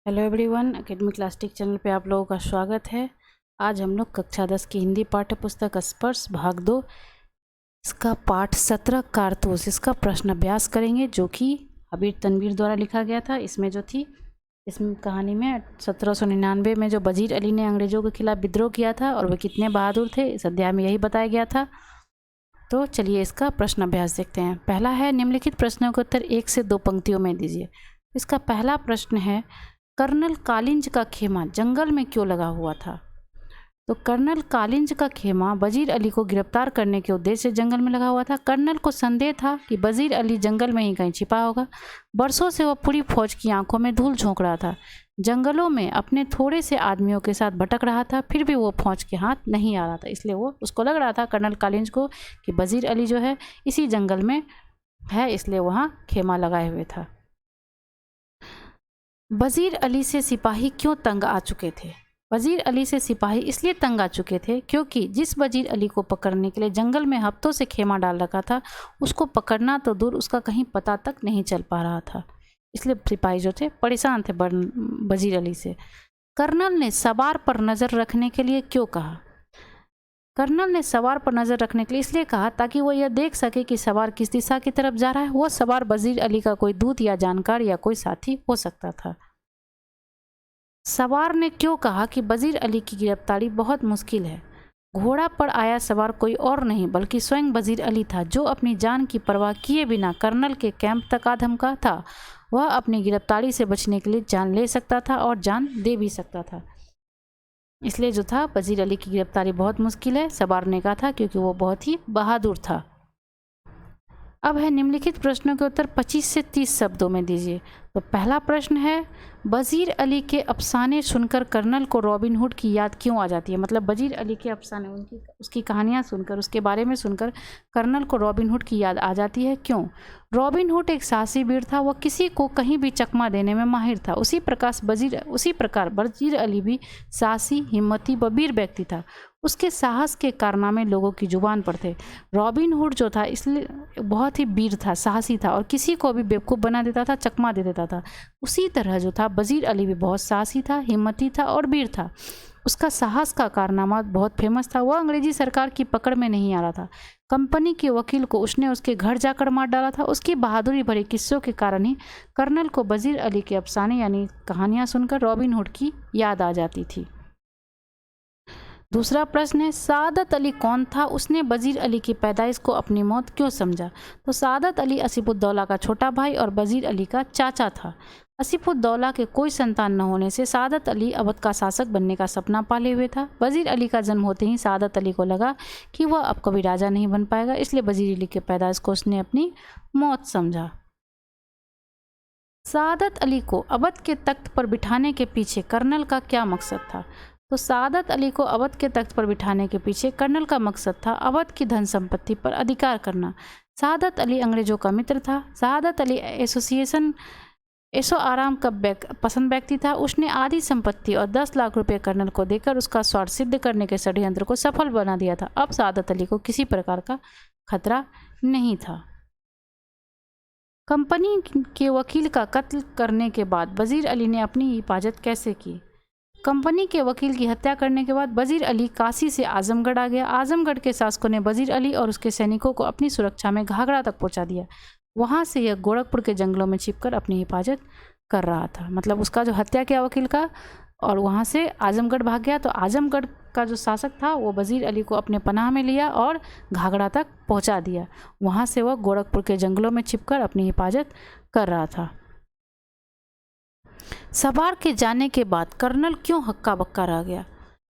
Hello everyone, academic clastic channel पे आप लोगों का स्वागत है। आज हम लोग कक्षा 10 की हिंदी पाठ्य पुस्तक स्पर्श भाग 2 इसका पाठ 17 कारतूस इसका प्रश्न अभ्यास करेंगे, जो कि अबीर तनवीर द्वारा लिखा गया था। इसमें जो थी इसमें कहानी में 1799 में जो वजीर अली ने अंग्रेज़ों के खिलाफ विद्रोह किया था और वे कितने बहादुर थे, इस अध्याय में यही बताया गया था। तो चलिए इसका प्रश्न अभ्यास देखते हैं। पहला है, निम्नलिखित प्रश्नों के उत्तर 1 से 2 पंक्तियों में दीजिए। इसका पहला प्रश्न है, कर्नल कालिंज का खेमा जंगल में क्यों लगा हुआ था? तो कर्नल कालिंज का खेमा वजीर अली को गिरफ्तार करने के उद्देश्य से जंगल में लगा हुआ था। कर्नल को संदेह था कि वजीर अली जंगल में ही कहीं छिपा होगा। बरसों से वह पूरी फौज की आंखों में धूल झोंक रहा था। जंगलों में अपने थोड़े से आदमियों के साथ भटक रहा था, फिर भी वो फौज के हाथ नहीं आ रहा था। इसलिए वो उसको लग रहा था, कर्नल कालिंज को, कि वजीर अली जो है इसी जंगल में है, इसलिए वहाँ खेमा लगाए हुए था। वजीर अली से सिपाही क्यों तंग आ चुके थे? वजीर अली से सिपाही इसलिए तंग आ चुके थे क्योंकि जिस वजीर अली को पकड़ने के लिए जंगल में हफ्तों से खेमा डाल रखा था, उसको पकड़ना तो दूर, उसका कहीं पता तक नहीं चल पा रहा था। इसलिए सिपाही जो थे परेशान थे वजीर अली से। कर्नल ने सवार पर नज़र रखने के लिए क्यों कहा? कर्नल ने सवार पर नज़र रखने के लिए इसलिए कहा ताकि वो यह देख सके कि सवार किस दिशा की तरफ जा रहा है। वो सवार वजीर अली का कोई दूत या जानकार या कोई साथी हो सकता था। सवार ने क्यों कहा कि वजीर अली की गिरफ्तारी बहुत मुश्किल है? घोड़ा पर आया सवार कोई और नहीं बल्कि स्वयं वजीर अली था, जो अपनी जान की परवाह किए बिना कर्नल के कैंप तक आ धमका था। वह अपनी गिरफ्तारी से बचने के लिए जान ले सकता था और जान दे भी सकता था। इसलिए जो था, वजीर अली की गिरफ्तारी बहुत मुश्किल है, सवार ने कहा था, क्योंकि वो बहुत ही बहादुर था। अब है, निम्नलिखित प्रश्नों के उत्तर 25 से 30 शब्दों में दीजिए। तो पहला प्रश्न है, वजीर अली के अफसाने सुनकर कर्नल को रॉबिन हुड की याद क्यों आ जाती है? मतलब वजीर अली के अफसाने, उसकी कहानियाँ सुनकर, उसके बारे में सुनकर कर्नल को रॉबिन हुड की याद आ जाती है, क्यों? रॉबिन हुड एक साहसी वीर था। वह किसी को कहीं भी चकमा देने में माहिर था। उसी प्रकार वजीर अली भी साहसी, हिम्मती व वीर व्यक्ति था। उसके साहस के कारनामे लोगों की जुबान पर थे। रॉबिन हुड जो था इसलिए बहुत ही वीर था, साहसी था और किसी को भी बेवकूफ़ बना देता था, चकमा दे देता था। उसी तरह जो था, वजीर अली भी बहुत साहसी था, हिम्मती था और वीर था। उसका साहस का कारनामा बहुत फेमस था। वह अंग्रेजी सरकार की पकड़ में नहीं आ रहा था। कंपनी के वकील को उसने उसके घर जाकर मार डाला था। उसकी बहादुरी भरे किस्सों के कारण ही कर्नल को वजीर अली के अफसाने यानी कहानियाँ सुनकर रॉबिन हुड की याद आ जाती थी। दूसरा प्रश्न है, सादत अली कौन था? उसने वजीर अली की पैदाइश को अपनी मौत क्यों समझा? तो सादत अली आसिफुद्दौला का छोटा भाई और वजीर अली का चाचा था। आसिफुद्दौला के कोई संतान न होने से सादत अली अवध का शासक बनने का सपना पाले हुए था। वजीर अली का जन्म होते ही सादत अली को लगा कि वह अब कभी राजा नहीं बन पाएगा, इसलिए वजीर अली की पैदाइश को उसने अपनी मौत समझा। सादत अली को अवध के तख्त पर बिठाने के पीछे कर्नल का क्या मकसद था? तो सादत अली को अवध के तख्त पर बिठाने के पीछे कर्नल का मकसद था अवध की धन संपत्ति पर अधिकार करना। सादत अली अंग्रेजों का मित्र था। सादत अली ऐशो आराम का पसंद व्यक्ति था। उसने आधी संपत्ति और 10 लाख रुपए कर्नल को देकर उसका स्वार्थ सिद्ध करने के षड्यंत्र को सफल बना दिया था। अब सादत अली को किसी प्रकार का खतरा नहीं था। कंपनी के वकील का कत्ल करने के बाद वजीर अली ने अपनी हिफाजत कैसे की? कंपनी के वकील की हत्या करने के बाद वजीर अली काशी से आजमगढ़ आ गया। आजमगढ़ के शासकों ने वजीर अली और उसके सैनिकों को अपनी सुरक्षा में घाघरा तक पहुंचा दिया। वहां से यह गोरखपुर के जंगलों में छिपकर अपनी हिफाजत कर रहा था। मतलब उसका जो हत्या किया वकील का, और वहां से आजमगढ़ भाग गया। तो आजमगढ़ का जो शासक था वो वजीर अली को अपने पनाह में लिया और घाघरा तक पहुंचा दिया। वहां से वह गोरखपुर के जंगलों में छिपकर अपनी हिफाजत कर रहा था। सवार के जाने के बाद कर्नल क्यों हक्का बक्का रह गया?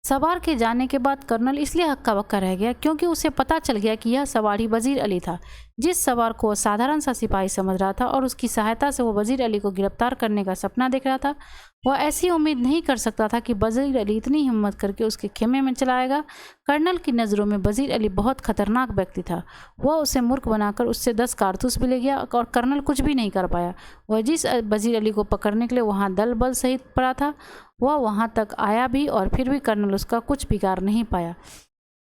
सवार के जाने के बाद कर्नल इसलिए हक्का बक्का रह गया क्योंकि उसे पता चल गया कि यह सवार ही वजीर अली था। जिस सवार को वह साधारण सा सिपाही समझ रहा था और उसकी सहायता से वो वजीर अली को गिरफ्तार करने का सपना देख रहा था, वह ऐसी उम्मीद नहीं कर सकता था कि वजीर अली इतनी हिम्मत करके उसके खेमे में चला आएगा। कर्नल की नज़रों में वजीर अली बहुत खतरनाक व्यक्ति था। वह उसे मूर्ख बनाकर उससे 10 कारतूस भी ले गया और कर्नल कुछ भी नहीं कर पाया। वह जिस वजीर अली को पकड़ने के लिए वहाँ दल बल सहित पड़ा था, वह वहाँ तक आया भी और फिर भी कर्नल उसका कुछ बिगाड़ नहीं पाया।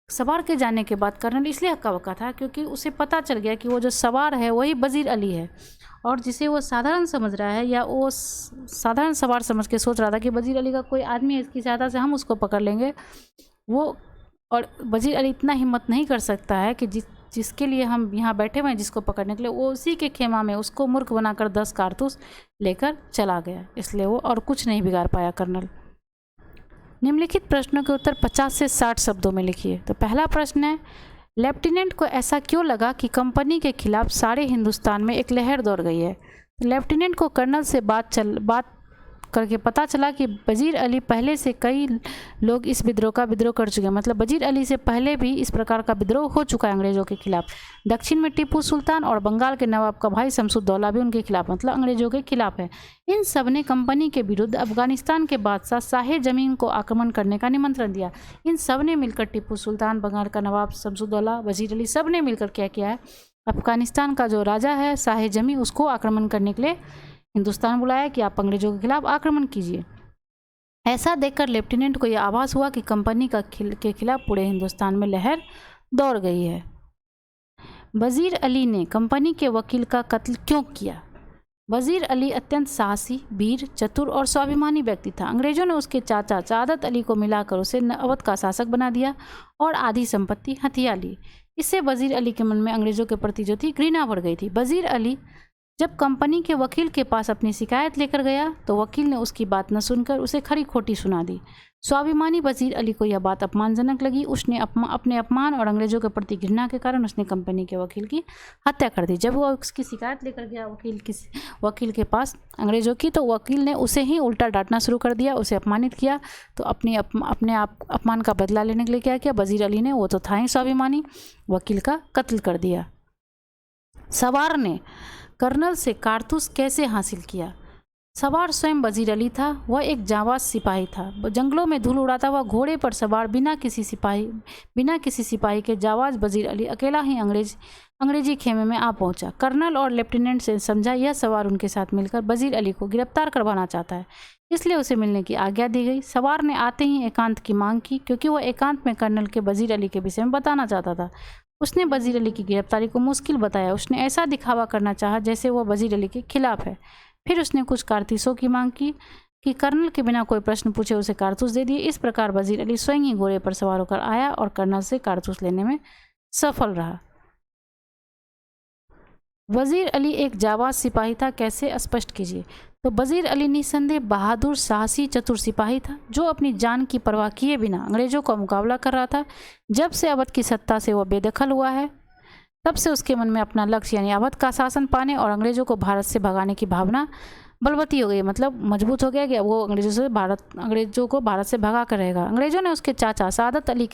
सवार के जाने के बाद कर्नल इसलिए हक्का बक्का था क्योंकि उसे पता चल गया कि वो जो सवार है वही वजीर अली है, और जिसे वो साधारण समझ रहा है या वो साधारण सवार समझ के सोच रहा था कि वजीर अली का कोई आदमी है, इसकी सहायता से हम उसको पकड़ लेंगे, वो और वजीर अली इतना हिम्मत नहीं कर सकता है कि जिसके लिए हम यहाँ बैठे हुए हैं, जिसको पकड़ने के लिए, वो उसी के खेमा में उसको मूर्ख बनाकर 10 कारतूस लेकर चला गया। इसलिए वो और कुछ नहीं बिगाड़ पाया कर्नल। निम्नलिखित प्रश्नों के उत्तर 50 से 60 शब्दों में लिखिए। तो पहला प्रश्न है, लेफ्टिनेंट को ऐसा क्यों लगा कि कंपनी के खिलाफ सारे हिंदुस्तान में एक लहर दौड़ गई है? तो लेफ्टिनेंट को कर्नल से बात करके पता चला कि वजीर अली पहले से कई लोग इस विद्रोह कर चुके हैं। मतलब वजीर अली से पहले भी इस प्रकार का विद्रोह हो चुका है अंग्रेज़ों के खिलाफ। दक्षिण में टीपू सुल्तान और बंगाल के नवाब का भाई शमसुद्दौला भी उनके खिलाफ, मतलब अंग्रेज़ों के खिलाफ है। इन सब ने कंपनी के विरुद्ध अफगानिस्तान के बादशाह शाह जमीन को आक्रमण करने का निमंत्रण दिया। इन सब ने मिलकर, टीपू सुल्तान, बंगाल का नवाब शमसुद्दौला, वजीर अली, सब ने मिलकर क्या किया है, अफगानिस्तान का जो राजा है शाह जमी, उसको आक्रमण करने के लिए हिंदुस्तान बुलाया कि आप अंग्रेजों के खिलाफ आक्रमण कीजिए। ऐसा देखकर लेफ्टिनेंट को यह आभास हुआ कि कंपनी के खिलाफ पूरे हिंदुस्तान में लहर दौड़ गई है। वजीर अली ने कंपनी के वकील का कत्ल क्यों किया? वजीर अली अत्यंत साहसी, वीर, चतुर और स्वाभिमानी व्यक्ति था। अंग्रेजों ने उसके चाचा सादत अली को मिलाकर उसे अवध का शासक बना दिया और आधी संपत्ति हथिया ली। इससे वजीर अली के मन में अंग्रेजों के प्रति जो थी घृणा बढ़ गई थी। वजीर अली जब कंपनी के वकील के पास अपनी शिकायत लेकर गया तो वकील ने उसकी बात न सुनकर उसे खरी खोटी सुना दी। स्वाभिमानी वजीर अली को यह बात अपमानजनक लगी। उसने अपने अपमान और अंग्रेजों के प्रति घृणा के कारण उसने कंपनी के वकील की हत्या कर दी। जब वो उसकी शिकायत लेकर गया वकील के पास अंग्रेजों की, तो वकील ने उसे ही उल्टा डांटना शुरू कर दिया, उसे अपमानित किया। तो अपने अपमान का बदला लेने के लिए क्या किया वजीर अली ने, वो तो था ही स्वाभिमानी, वकील का कत्ल कर दिया। सवार ने कर्नल से कारतूस कैसे हासिल किया? सवार स्वयं वजीर अली था। वह एक जांबाज सिपाही था। जंगलों में धूल उड़ाता हुआ घोड़े पर सवार बिना किसी सिपाही के जांबाज वजीर अली अकेला ही अंग्रेजी खेमे में आ पहुंचा। कर्नल और लेफ्टिनेंट से समझा यह सवार उनके साथ मिलकर वजीर अली को गिरफ्तार करवाना चाहता है, इसलिए उसे मिलने की आज्ञा दी गई। सवार ने आते ही एकांत की मांग की, क्योंकि वह एकांत में कर्नल के वजीर अली के विषय में बताना चाहता था। उसने वजीर अली की गिरफ्तारी को मुश्किल बताया। उसने ऐसा दिखावा करना चाहा जैसे वह वजीर अली के खिलाफ है। फिर उसने कुछ कारतूसों की मांग की कि कर्नल के बिना कोई प्रश्न पूछे उसे कारतूस दे दिए। इस प्रकार वजीर अली स्वयं ही घोड़े पर सवार होकर आया और कर्नल से कारतूस लेने में सफल रहा। वजीर अली एक जाबाज सिपाही था, कैसे, स्पष्ट कीजिए। तो वजीर अली निस्संदेह बहादुर, साहसी, चतुर सिपाही था जो अपनी जान की परवाह किए बिना अंग्रेजों का मुकाबला कर रहा था। जब से अवध की सत्ता से वह बेदखल हुआ है, तब से उसके मन में अपना लक्ष्य यानी अवध का शासन पाने और अंग्रेजों को भारत से भगाने की भावना बलवती हो गई, मतलब मजबूत हो गया कि वो अंग्रेजों को भारत से भगा कर रहेगा। अंग्रेजों ने उसके चाचा सादत अली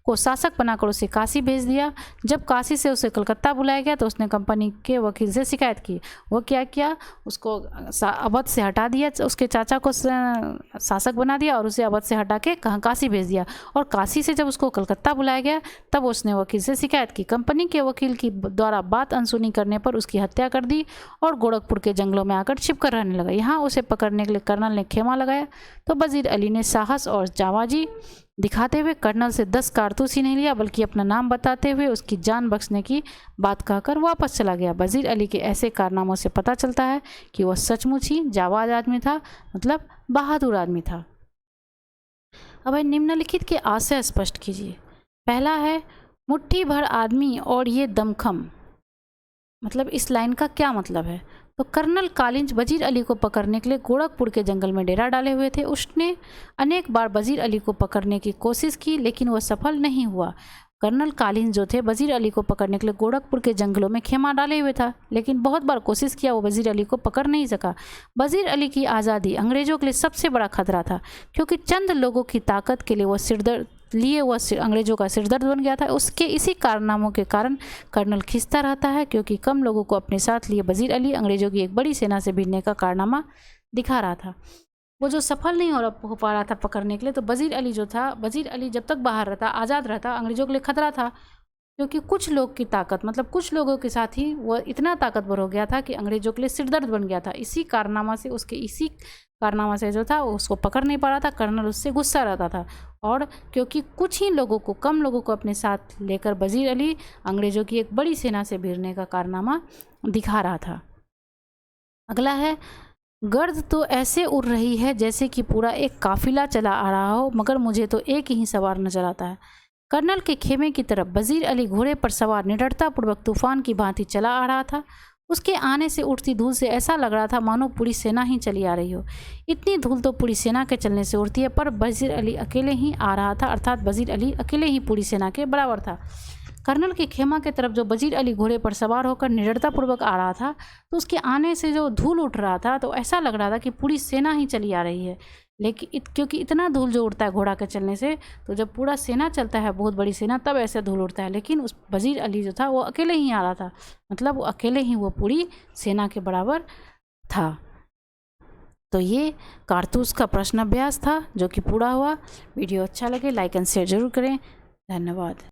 को शासक बनाकर उसे काशी भेज दिया। जब काशी से उसे कलकत्ता बुलाया गया तो उसने कंपनी के वकील से शिकायत की। वो क्या किया, उसको अवध से हटा दिया, उसके चाचा को शासक बना दिया और उसे अवध से हटा के काशी भेज दिया। और काशी से जब उसको कलकत्ता बुलाया गया तब उसने वकील से शिकायत की। कंपनी के वकील की द्वारा बात अनसुनी करने पर उसकी हत्या कर दी और गोरखपुर के जंगलों में आकर छिप कर रहने लगा। यहाँ उसे पकड़ने के लिए कर्नल ने खेमा लगाया तो वजीर अली ने साहस और जाबाजी दिखाते हुए कर्नल से 10 कारतूस ही नहीं लिया, बल्कि अपना नाम बताते हुए उसकी जान बख्शने की बात कहकर वापस चला गया। वजीर अली के ऐसे कारनामों से पता चलता है कि वह सचमुच ही जाबाज आदमी था, मतलब बहादुर आदमी था। अब निम्नलिखित के आशय स्पष्ट कीजिए। पहला है, मुट्ठी भर आदमी और ये दमखम, मतलब इस लाइन का क्या मतलब है? तो कर्नल कॉलिंस वजीर अली को पकड़ने के लिए गोरखपुर के जंगल में डेरा डाले हुए थे। उसने अनेक बार वजीर अली को पकड़ने की कोशिश की, लेकिन वह सफल नहीं हुआ। कर्नल कॉलिंस जो थे वजीर अली को पकड़ने के लिए गोरखपुर के जंगलों में खेमा डाले हुए था, लेकिन बहुत बार कोशिश किया, वो वजीर अली को पकड़ नहीं सका। वजीर अली की आज़ादी अंग्रेजों के लिए सबसे बड़ा खतरा था, क्योंकि चंद लोगों की ताकत के लिए वह अंग्रेजों का सिरदर्द बन गया था। उसके इसी कारनामों के कारण कर्नल खिंचता रहता है, क्योंकि कम लोगों को अपने साथ लिए वजीर अली अंग्रेजों की एक बड़ी सेना से भिड़ने का कारनामा दिखा रहा था। वो जो सफल नहीं हो पा रहा था पकड़ने के लिए, तो वजीर अली जो था, वजीर अली जब तक बाहर रहता, आज़ाद रहता, अंग्रेजों के लिए खतरा था, क्योंकि कुछ लोग की ताकत, मतलब कुछ लोगों के साथ ही वह इतना ताकतवर हो गया था कि अंग्रेज़ों के लिए सिरदर्द बन गया था। इसी कारनामा से जो था वो उसको पकड़ नहीं पा रहा था। कर्नल उससे गुस्सा रहता था, और क्योंकि कुछ ही लोगों को, कम लोगों को अपने साथ लेकर वज़ीर अली अंग्रेज़ों की एक बड़ी सेना से भिड़ने का कारनामा दिखा रहा था। अगला है, गर्द तो ऐसे उड़ रही है जैसे कि पूरा एक काफिला चला आ रहा हो, मगर मुझे तो एक ही सवार नजर आता है। कर्नल के खेमे की तरफ वजीर अली घोड़े पर सवार निडरतापूर्वक तूफान की भांति चला आ रहा था। उसके आने से उठती धूल से ऐसा लग रहा था मानो पूरी सेना ही चली आ रही हो। इतनी धूल तो पूरी सेना के चलने से उड़ती है, पर वजीर अली अकेले ही आ रहा था, अर्थात वजीर अली अकेले ही पूरी सेना के बराबर था। कर्नल के खेमा की तरफ जो वजीर अली घोड़े पर सवार होकर निडरतापूर्वक आ रहा था, तो उसके आने से जो धूल उठ रहा था तो ऐसा लग रहा था कि पूरी सेना ही चली आ रही है। लेकिन क्योंकि इतना धूल जो उड़ता है घोड़ा के चलने से, तो जब पूरा सेना चलता है, बहुत बड़ी सेना, तब ऐसे धूल उड़ता है। लेकिन उस वजीर अली जो था वो अकेले ही आ रहा था, मतलब वो अकेले ही वो पूरी सेना के बराबर था। तो ये कारतूस का प्रश्न अभ्यास था जो कि पूरा हुआ। वीडियो अच्छा लगे लाइक एंड शेयर जरूर करें। धन्यवाद।